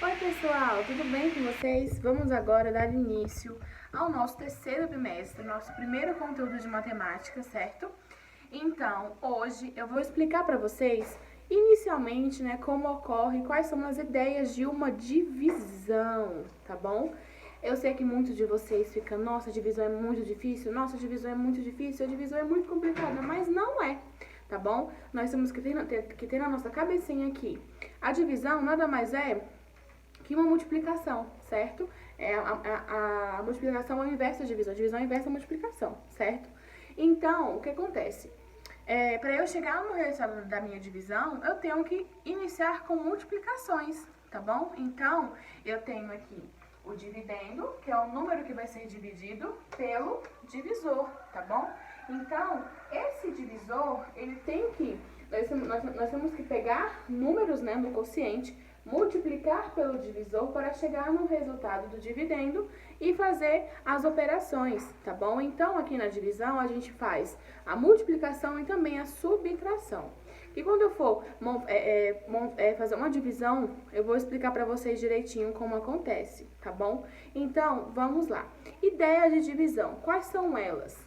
Oi pessoal, tudo bem com vocês? Vamos agora dar início ao nosso terceiro bimestre, nosso primeiro conteúdo de matemática, certo? Então, hoje eu vou explicar para vocês, inicialmente, como ocorre, quais são as ideias de uma divisão, tá bom? Eu sei que muitos de vocês ficam, nossa, divisão é muito difícil, nossa, divisão é muito difícil, a divisão é muito complicada, mas não é, tá bom? Nós temos que ter na nossa cabecinha aqui. A divisão nada mais é que uma multiplicação, certo? A multiplicação é o inverso da divisão. A divisão é o inverso da multiplicação, certo? Então, o que acontece? Para eu chegar no resultado da minha divisão, eu tenho que iniciar com multiplicações, tá bom? Então, eu tenho aqui o dividendo, que é o número que vai ser dividido pelo divisor, tá bom? Então, esse divisor, ele tem que... Nós temos que pegar números, no quociente, multiplicar pelo divisor para chegar no resultado do dividendo e fazer as operações, tá bom? Então, aqui na divisão, a gente faz a multiplicação e também a subtração. E quando eu for fazer uma divisão, eu vou explicar para vocês direitinho como acontece, tá bom? Então, vamos lá. Ideia de divisão, quais são elas?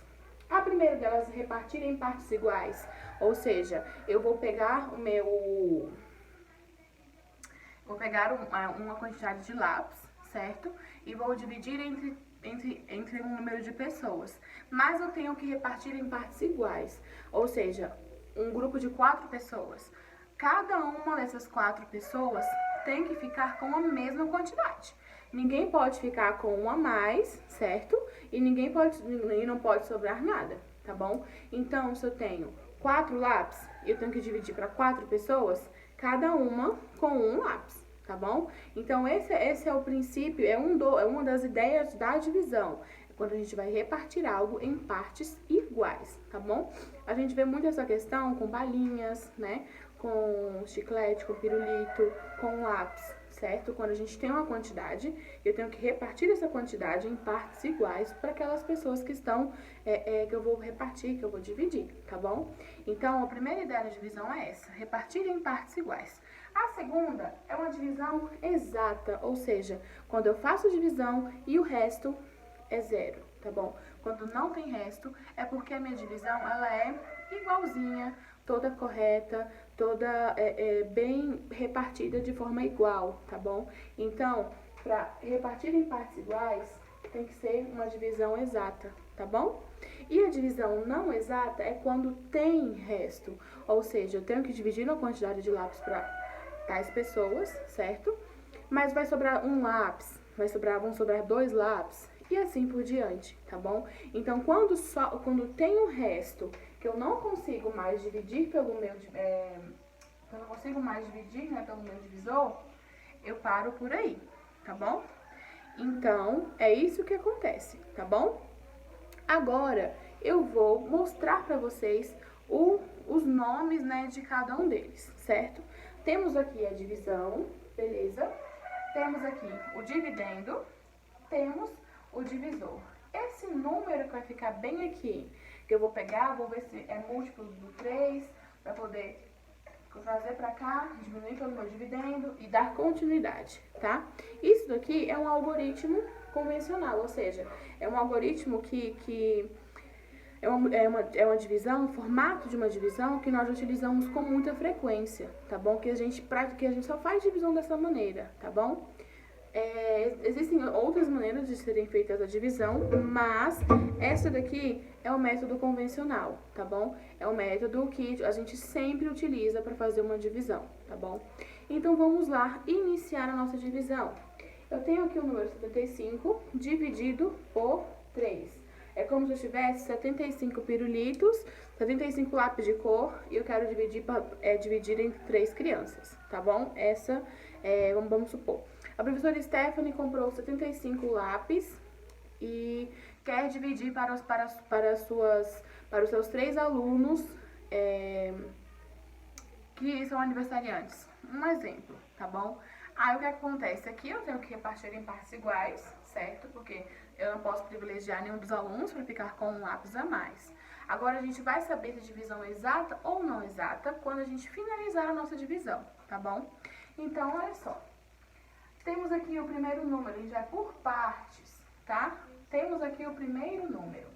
A primeira delas é repartir em partes iguais, ou seja, eu vou pegar uma quantidade de lápis, certo? E vou dividir entre um número de pessoas. Mas eu tenho que repartir em partes iguais, ou seja, um grupo de 4 pessoas. Cada uma dessas 4 pessoas tem que ficar com a mesma quantidade. Ninguém pode ficar com um a mais, certo? E não pode sobrar nada, tá bom? Então, se eu tenho 4 lápis e eu tenho que dividir para 4 pessoas, cada uma com um lápis, tá bom? Então, esse é o princípio, é uma das ideias da divisão. Quando a gente vai repartir algo em partes iguais, tá bom? A gente vê muito essa questão com balinhas, com chiclete, com pirulito, com lápis, certo? Quando a gente tem uma quantidade, eu tenho que repartir essa quantidade em partes iguais para aquelas pessoas que estão, que eu vou repartir, que eu vou dividir, tá bom? Então, a primeira ideia da divisão é essa, repartir em partes iguais. A segunda é uma divisão exata, ou seja, quando eu faço divisão e o resto é zero, tá bom? Quando não tem resto, é porque a minha divisão, ela é igualzinha, toda correta, toda bem repartida de forma igual, tá bom? Então, para repartir em partes iguais, tem que ser uma divisão exata, tá bom? E a divisão não exata é quando tem resto, ou seja, eu tenho que dividir a quantidade de lápis para tais pessoas, certo? Mas vai sobrar um lápis, vão sobrar 2 lápis, e assim por diante, tá bom? Então, quando tem um resto que eu não consigo mais dividir pelo meu divisor, eu paro por aí, tá bom? Então, é isso que acontece, tá bom? Agora, eu vou mostrar para vocês os nomes, de cada um deles, certo? Temos aqui a divisão, beleza? Temos aqui o dividendo, temos o divisor. Esse número que vai ficar bem aqui, que eu vou pegar, vou ver se é múltiplo do 3, para poder trazer para cá, diminuir pelo meu dividendo e dar continuidade, tá? Isso daqui é um algoritmo convencional, ou seja, é um algoritmo que é uma divisão, um formato de uma divisão que nós utilizamos com muita frequência, tá bom? Que a gente só faz divisão dessa maneira, tá bom? Existem outras maneiras de serem feitas a divisão, mas essa daqui é o método convencional, tá bom? É o método que a gente sempre utiliza para fazer uma divisão, tá bom? Então, vamos lá iniciar a nossa divisão. Eu tenho aqui o número 75 dividido por 3. É como se eu tivesse 75 pirulitos, 75 lápis de cor e eu quero dividir entre 3 crianças, tá bom? Vamos supor. A professora Stephanie comprou 75 lápis e quer dividir para os seus 3 alunos que são aniversariantes. Um exemplo, tá bom? Aí o que acontece? Aqui eu tenho que repartir em partes iguais, certo? Porque eu não posso privilegiar nenhum dos alunos para ficar com um lápis a mais. Agora a gente vai saber se a divisão é exata ou não exata quando a gente finalizar a nossa divisão, tá bom? Então, olha só. Temos aqui o primeiro número, ele já é por partes, tá? Temos aqui o primeiro número,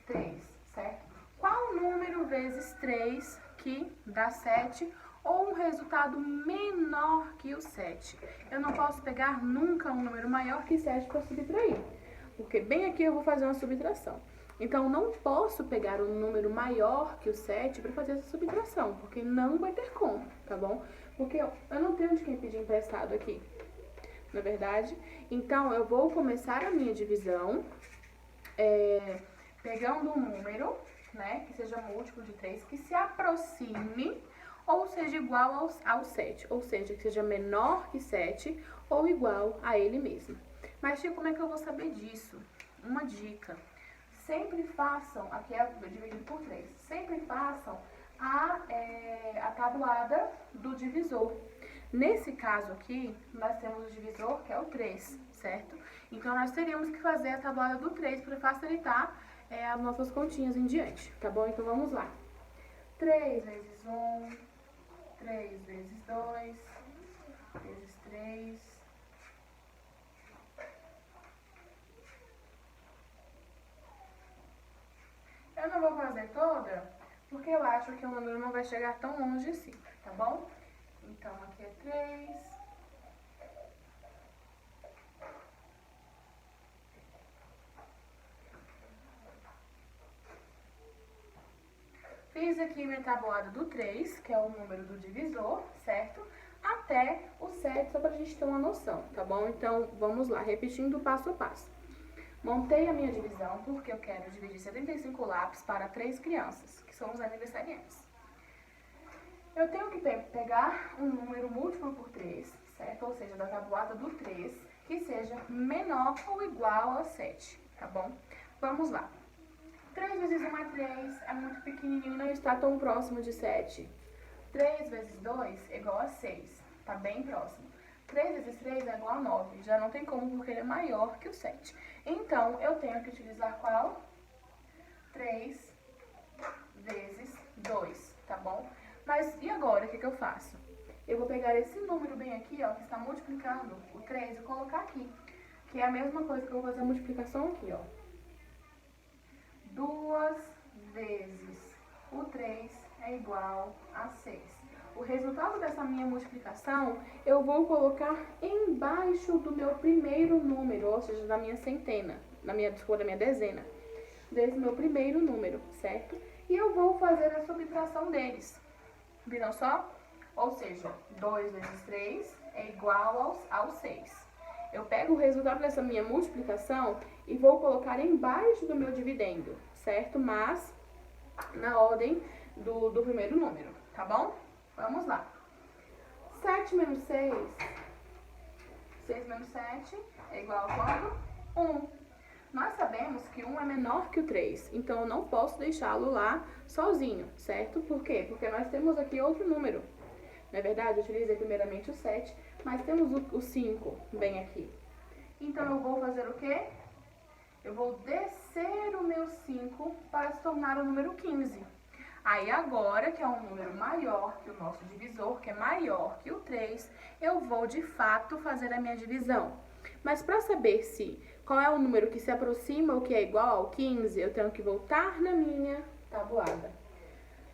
3, certo? Qual número vezes 3 que dá 7 ou um resultado menor que o 7? Eu não posso pegar nunca um número maior que 7 para subtrair, porque bem aqui eu vou fazer uma subtração. Então, não posso pegar um número maior que o 7 para fazer essa subtração, porque não vai ter como, tá bom? Porque eu não tenho de quem pedir emprestado aqui, na verdade. Então, eu vou começar a minha divisão pegando um número, né, que seja múltiplo de 3, que se aproxime ou seja igual ao 7, ou seja, que seja menor que 7 ou igual a ele mesmo. Mas, Tia, como é que eu vou saber disso? Uma dica. Sempre façam, aqui é dividido por 3, sempre façam a tabuada do divisor. Nesse caso aqui, nós temos o divisor, que é o 3, certo? Então, nós teríamos que fazer a tabuada do 3 para facilitar as nossas continhas em diante, tá bom? Então, vamos lá. 3 vezes 1, 3 vezes 2, vezes 3... Eu não vou fazer toda, porque eu acho que o número não vai chegar tão longe assim, tá bom? Então, aqui é 3. Fiz aqui minha tabuada do 3, que é o número do divisor, certo? Até o 7, só pra gente ter uma noção, tá bom? Então, vamos lá, repetindo passo a passo. Montei a minha divisão porque eu quero dividir 75 lápis para 3 crianças, que são os aniversariantes. Eu tenho que pegar um número múltiplo por 3, certo? Ou seja, da tabuada do 3, que seja menor ou igual ao 7, tá bom? Vamos lá. 3 vezes 1 é 3, é muito pequenininho, não está tão próximo de 7. 3 vezes 2 é igual a 6, tá bem próximo. 3 vezes 3 é igual a 9, já não tem como porque ele é maior que o 7. Então, eu tenho que utilizar qual? 3 vezes 2, tá bom? Mas e agora, o que eu faço? Eu vou pegar esse número bem aqui, ó, que está multiplicando o 3 e colocar aqui. Que é a mesma coisa que eu vou fazer a multiplicação aqui, ó. 2 vezes o 3 é igual a 6. O resultado dessa minha multiplicação, eu vou colocar embaixo do meu primeiro número, ou seja, da minha centena, da minha dezena, desse meu primeiro número, certo? E eu vou fazer a subtração deles. Viram só? Ou seja, 2 vezes 3 é igual ao 6. Eu pego o resultado dessa minha multiplicação e vou colocar embaixo do meu dividendo, certo? Mas na ordem do primeiro número, tá bom? Vamos lá. 7 menos 6. 6 menos 7 é igual a quanto? 1. Nós sabemos que 1 é menor que o 3, então eu não posso deixá-lo lá sozinho, certo? Por quê? Porque nós temos aqui outro número. Na verdade, eu utilizei primeiramente o 7, mas temos o 5 bem aqui. Então, eu vou fazer o quê? Eu vou descer o meu 5 para se tornar o número 15. Aí, agora, que é um número maior que o nosso divisor, que é maior que o 3, eu vou, de fato, fazer a minha divisão. Mas, para saber qual é o número que se aproxima ou que é igual ao 15, eu tenho que voltar na minha tabuada.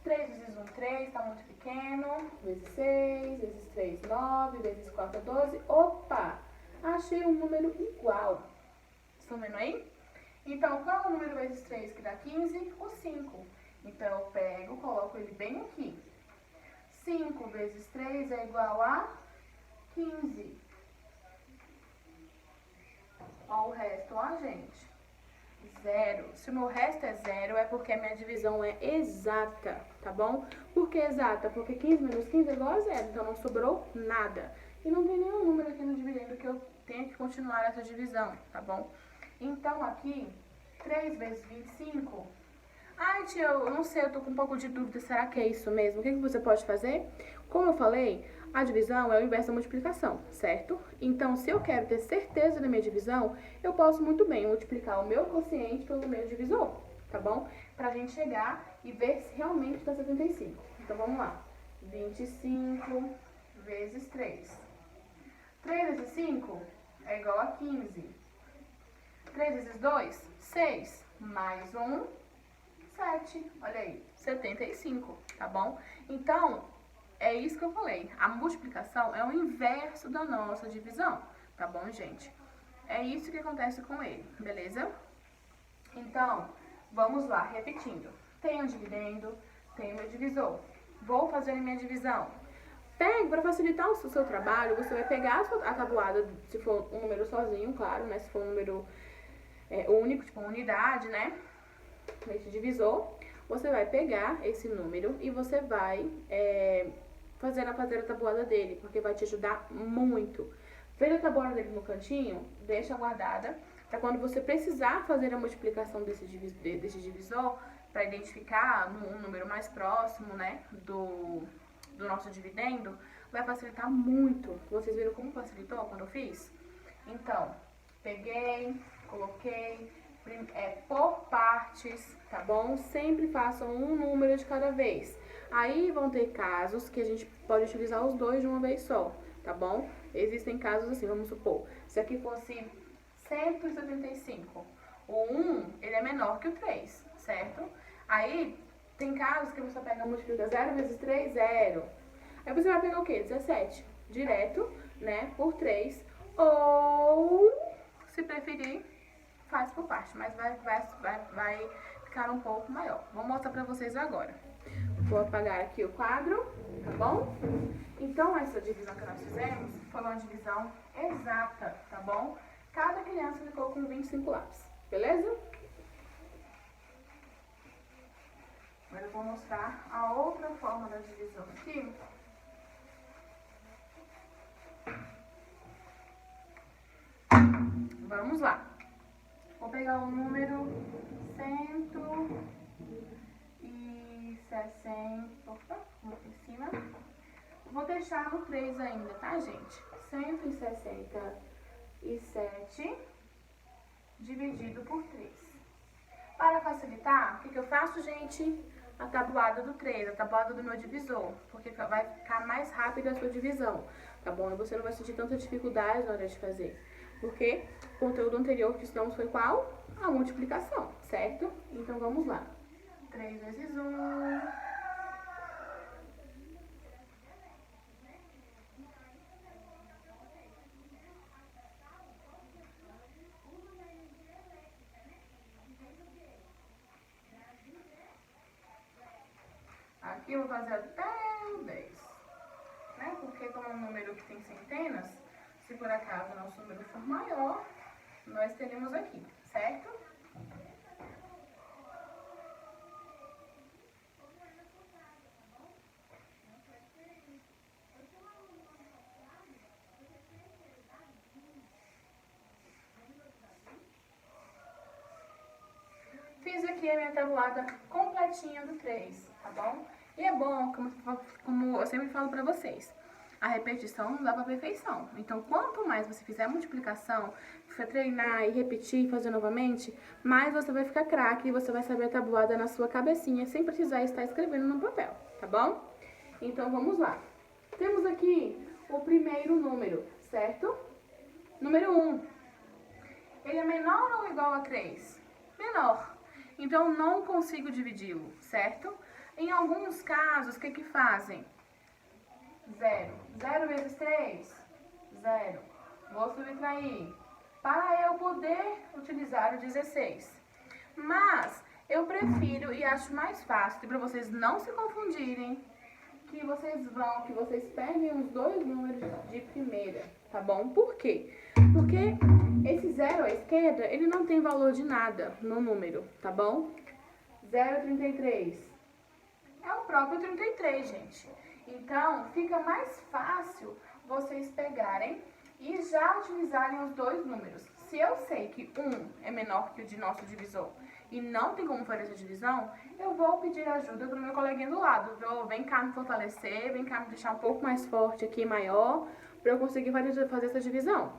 3 vezes 1, 3, está muito pequeno. Vezes 6, vezes 3, 9, vezes 4, 12. Opa! Achei um número igual. Estão vendo aí? Então, qual é o número vezes 3 que dá 15? O 5. Então, eu pego, coloco ele bem aqui. 5 vezes 3 é igual a 15. Ó o resto, ó, gente. 0. Se o meu resto é 0, é porque a minha divisão é exata, tá bom? Por que exata? Porque 15 menos 15 é igual a 0, então não sobrou nada. E não tem nenhum número aqui no dividendo que eu tenha que continuar essa divisão, tá bom? Então, aqui, 3 vezes 25... Ai, tia, eu não sei, eu tô com um pouco de dúvida, será que é isso mesmo? O que você pode fazer? Como eu falei, a divisão é o inverso da multiplicação, certo? Então, se eu quero ter certeza da minha divisão, eu posso muito bem multiplicar o meu quociente pelo meu divisor, tá bom? Pra gente chegar e ver se realmente dá 75. Então, vamos lá. 25 vezes 3. 3 vezes 5 é igual a 15. 3 vezes 2, 6. Mais 1, 7. Olha aí, 75, tá bom? Então, é isso que eu falei. A multiplicação é o inverso da nossa divisão, tá bom, gente? É isso que acontece com ele, beleza? Então, vamos lá, repetindo. Tenho um dividendo, tenho meu divisor. Vou fazer a minha divisão. Para facilitar o seu trabalho, você vai pegar a tabuada, se for um número sozinho, claro, né? Se for um número único, tipo uma unidade, né? Esse divisor, você vai pegar esse número e você vai fazer a tabuada dele, porque vai te ajudar muito. Fez a tabuada dele no cantinho, deixa guardada, para quando você precisar fazer a multiplicação desse divisor, para identificar um número mais próximo, né, do nosso dividendo, vai facilitar muito. Vocês viram como facilitou quando eu fiz? Então, peguei, coloquei por partes, tá bom? Sempre façam um número de cada vez. Aí vão ter casos que a gente pode utilizar os dois de uma vez só, tá bom? Existem casos assim, vamos supor, se aqui fosse 175, o 1, ele é menor que o 3, certo? Aí, tem casos que você pega e multiplica 0 vezes 3, 0. Aí você vai pegar o quê? 17, direto, né, por 3, ou, se preferir, faz por parte, mas vai ficar um pouco maior. Vou mostrar pra vocês agora. Vou apagar aqui o quadro, tá bom? Então, essa divisão que nós fizemos foi uma divisão exata, tá bom? Cada criança ficou com 25 lápis, beleza? Agora eu vou mostrar a outra forma da divisão aqui. Vamos lá. Vou pegar o número 160, opa, vou aqui em cima. Vou deixar no 3 ainda, tá, gente? 167 dividido por 3. Para facilitar, o que eu faço, gente? A tabuada do 3, a tabuada do meu divisor, porque vai ficar mais rápida a sua divisão, tá bom? E você não vai sentir tanta dificuldade na hora de fazer. Porque o conteúdo anterior que estudamos foi qual? A multiplicação, certo? Então, vamos lá. 3 vezes 1. Aqui eu vou fazer até o 10, né? Porque como é um número que tem centenas, se por acaso o nosso número for maior, nós teremos aqui, certo? Fiz aqui a minha tabuada completinha do 3, tá bom? E é bom, como eu sempre falo pra vocês, a repetição não dá pra perfeição. Então, quanto mais você fizer a multiplicação, for treinar e repetir e fazer novamente, mais você vai ficar craque e você vai saber a tabuada na sua cabecinha, sem precisar estar escrevendo no papel, tá bom? Então, vamos lá. Temos aqui o primeiro número, certo? Número 1. Ele é menor ou igual a 3? Menor. Então, não consigo dividi-lo, certo? Em alguns casos, o que fazem? 0. 0 vezes 3? 0. Vou subtrair. Para eu poder utilizar o 16. Mas, eu prefiro e acho mais fácil, para vocês não se confundirem, que vocês peguem os dois números de primeira, tá bom? Por quê? Porque esse 0 à esquerda, ele não tem valor de nada no número, tá bom? 0,33. É o próprio 33, gente. Então, fica mais fácil vocês pegarem e já utilizarem os dois números. Se eu sei que 1 é menor que o de nosso divisor e não tem como fazer essa divisão, eu vou pedir ajuda para o meu coleguinha do lado. Vem cá me fortalecer, vem cá me deixar um pouco mais forte aqui, maior, para eu conseguir fazer essa divisão.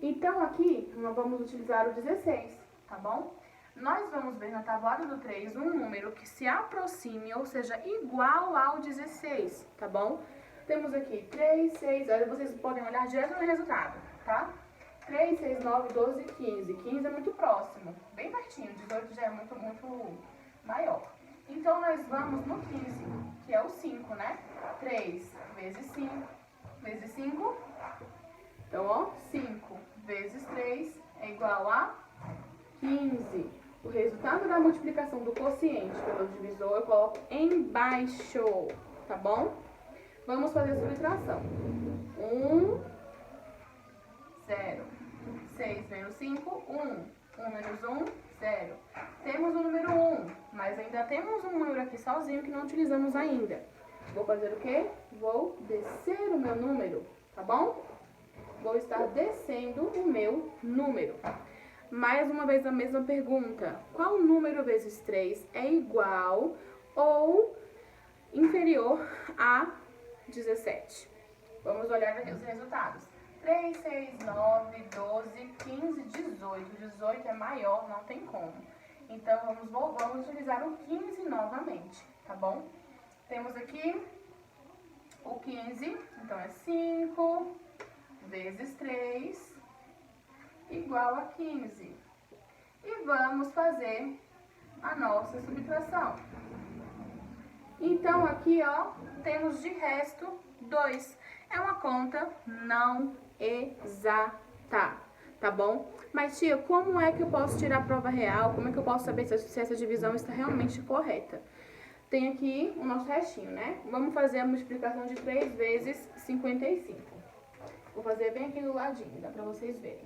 Então, aqui, nós vamos utilizar o 16, tá bom? Nós vamos ver na tabuada do 3 um número que se aproxime, ou seja, igual ao 16, tá bom? Temos aqui 3, 6, olha, vocês podem olhar direto no resultado, tá? 3, 6, 9, 12, 15. 15 é muito próximo, bem pertinho, 18 já é muito maior. Então, nós vamos no 15, que é o 5, né? 3 vezes 5, vezes 5. Então, ó, 5 vezes 3 é igual a 15. O resultado da multiplicação do quociente pelo divisor eu coloco embaixo, tá bom? Vamos fazer a subtração. 1, 0. 6 menos 5, 1. 1 menos 1, 0. Temos o número 1, mas ainda temos um número aqui sozinho que não utilizamos ainda. Vou fazer o quê? Vou descer o meu número, tá bom? Vou estar descendo o meu número. Mais uma vez a mesma pergunta. Qual número vezes 3 é igual ou inferior a 17? Vamos olhar aqui os resultados. 3, 6, 9, 12, 15, 18. 18 é maior, não tem como. Então, vamos utilizar o 15 novamente, tá bom? Temos aqui o 15, então é 5 vezes 3 igual a 15. E vamos fazer a nossa subtração. Então, aqui, ó, temos de resto 2. É uma conta não exata, tá bom? Mas, tia, como é que eu posso tirar a prova real? Como é que eu posso saber se essa divisão está realmente correta? Tem aqui o nosso restinho, né? Vamos fazer a multiplicação de 3 vezes 55. Vou fazer bem aqui do ladinho, dá pra vocês verem.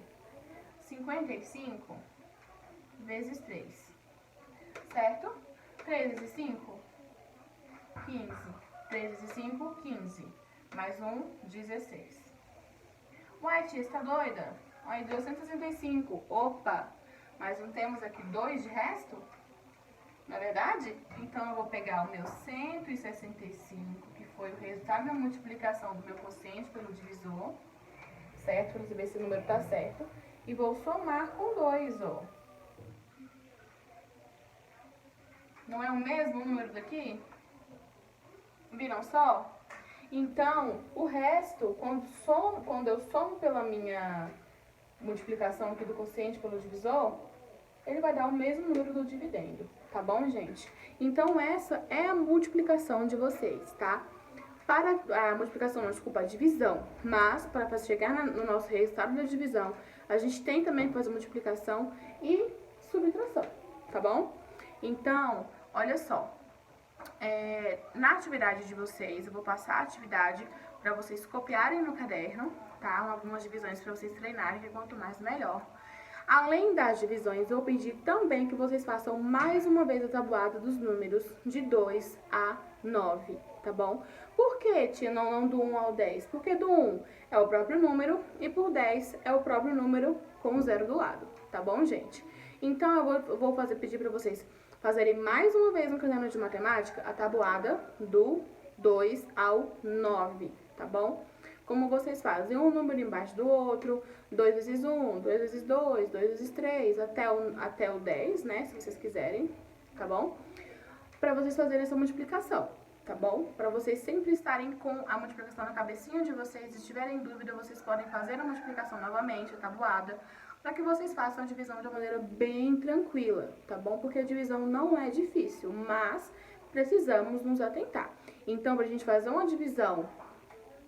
55 vezes 3, certo? 3 vezes 5, 15. 3 vezes 5, 15. Mais 1, 16. Uai, tia, está doida? Aí deu 165. Opa! Mas não temos aqui 2 de resto? Não é verdade? Então, eu vou pegar o meu 165, que foi o resultado da multiplicação do meu quociente pelo divisor, certo? Para ver se o número está certo. E vou somar com 2, ó. Não é o mesmo número daqui? Viram só? Então, o resto, quando eu somo pela minha multiplicação aqui do quociente pelo divisor, ele vai dar o mesmo número do dividendo, tá bom, gente? Então, essa é a multiplicação de vocês, tá? Para a multiplicação, não, desculpa, a divisão, mas para chegar no nosso resultado da divisão, a gente tem também que fazer multiplicação e subtração, tá bom? Então, olha só, na atividade de vocês, eu vou passar a atividade para vocês copiarem no caderno, tá? Algumas divisões para vocês treinarem, que quanto mais melhor. Além das divisões, eu pedi também que vocês façam mais uma vez a tabuada dos números de 2 a 9, tá bom? Por que, tia, não do 1 ao 10? Porque do 1 é o próprio número e por 10 é o próprio número com o 0 do lado, tá bom, gente? Então, eu vou pedir para vocês fazerem mais uma vez no caderno de matemática a tabuada do 2 ao 9, tá bom? Como vocês fazem um número embaixo do outro, 2 vezes 1, 2 vezes 2, 2 vezes 3, até o 10, né, se vocês quiserem, tá bom? Para vocês fazerem essa multiplicação, tá bom? Para vocês sempre estarem com a multiplicação na cabecinha de vocês, se tiverem dúvida, vocês podem fazer a multiplicação novamente, a tabuada, para que vocês façam a divisão de uma maneira bem tranquila, tá bom? Porque a divisão não é difícil, mas precisamos nos atentar. Então, para a gente fazer uma divisão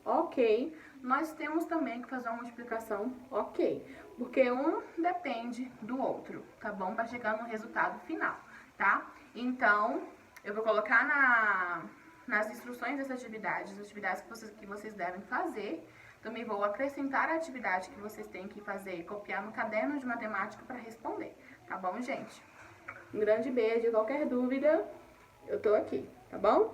ok, nós temos também que fazer uma multiplicação ok, porque um depende do outro, tá bom? Para chegar no resultado final, tá? Então, eu vou colocar nas instruções dessa atividade, as atividades que vocês devem fazer. Também vou acrescentar a atividade que vocês têm que fazer e copiar no caderno de matemática para responder, tá bom, gente? Um grande beijo, qualquer dúvida, eu tô aqui, tá bom?